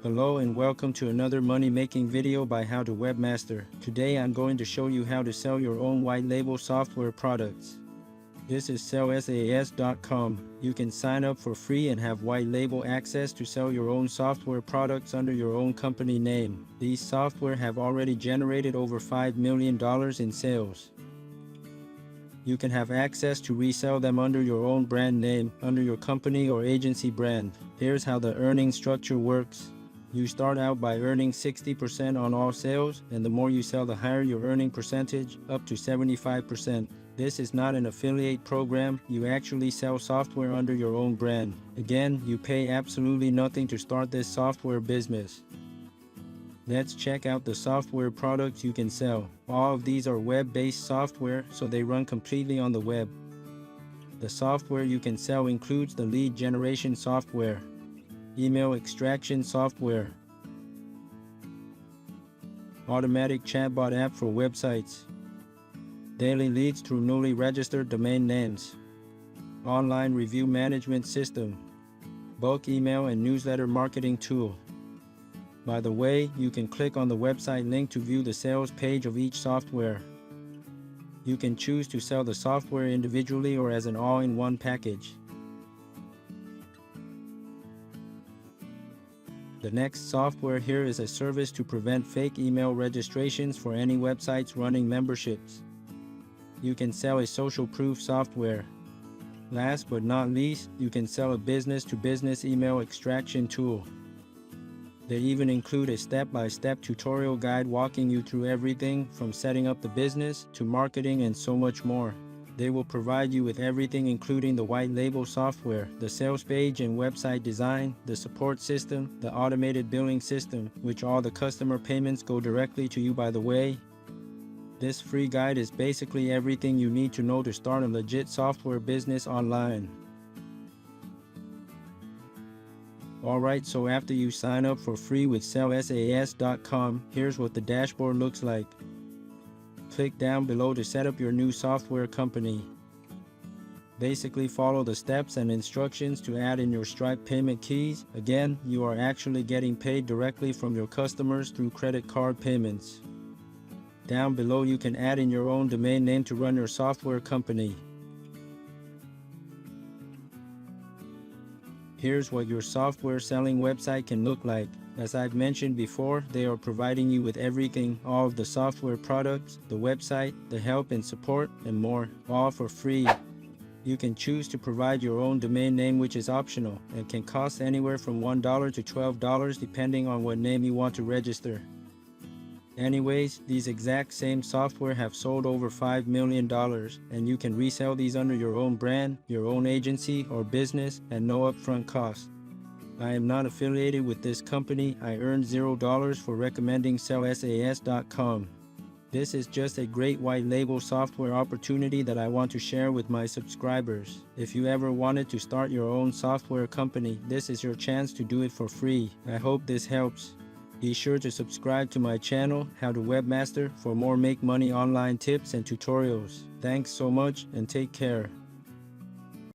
Hello and welcome to another money-making video by How to Webmaster. Today I'm going to show you how to sell your own white label software products. This is SAAS.com. You can sign up for free and have white label access to sell your own software products under your own company name. These software have already generated over $5 million in sales. You can have access to resell them under your own brand name, under your company or agency brand. Here's how the earning structure works. You start out by earning 60% on all sales, and the more you sell, the higher your earning percentage, up to 75%. This is not an affiliate program, you actually sell software under your own brand. Again, you pay absolutely nothing to start this software business. Let's check out the software products you can sell. All of these are web-based software, so they run completely on the web. The software you can sell includes the lead generation software, email extraction software, automatic chatbot app for websites, daily leads through newly registered domain names, online review management system, bulk email and newsletter marketing tool. By the way, you can click on the website link to view the sales page of each software. You can choose to sell the software individually or as an all-in-one package. The next software here is a service to prevent fake email registrations for any websites running memberships. You can sell a social proof software. Last but not least, you can sell a business-to-business email extraction tool. They even include a step-by-step tutorial guide walking you through everything from setting up the business to marketing and so much more. They will provide you with everything including the white label software, the sales page and website design, the support system, the automated billing system, which all the customer payments go directly to you by the way. This free guide is basically everything you need to know to start a legit software business online. Alright, so after you sign up for free with SAAS.com, here's what the dashboard looks like. Click down below to set up your new software company. Basically follow the steps and instructions to add in your Stripe payment keys. Again, you are actually getting paid directly from your customers through credit card payments. Down below you can add in your own domain name to run your software company. Here's what your software selling website can look like. As I've mentioned before, they are providing you with everything, all of the software products, the website, the help and support, and more, all for free. You can choose to provide your own domain name, which is optional, and can cost anywhere from $1 to $12 depending on what name you want to register. Anyways, these exact same software have sold over $5 million, and you can resell these under your own brand, your own agency or business, and no upfront cost. I am not affiliated with this company. I earned $0 for recommending SAAS.com. This is just a great white label software opportunity that I want to share with my subscribers. If you ever wanted to start your own software company, this is your chance to do it for free. I hope this helps. Be sure to subscribe to my channel, How to Webmaster, for more make money online tips and tutorials. Thanks so much and take care.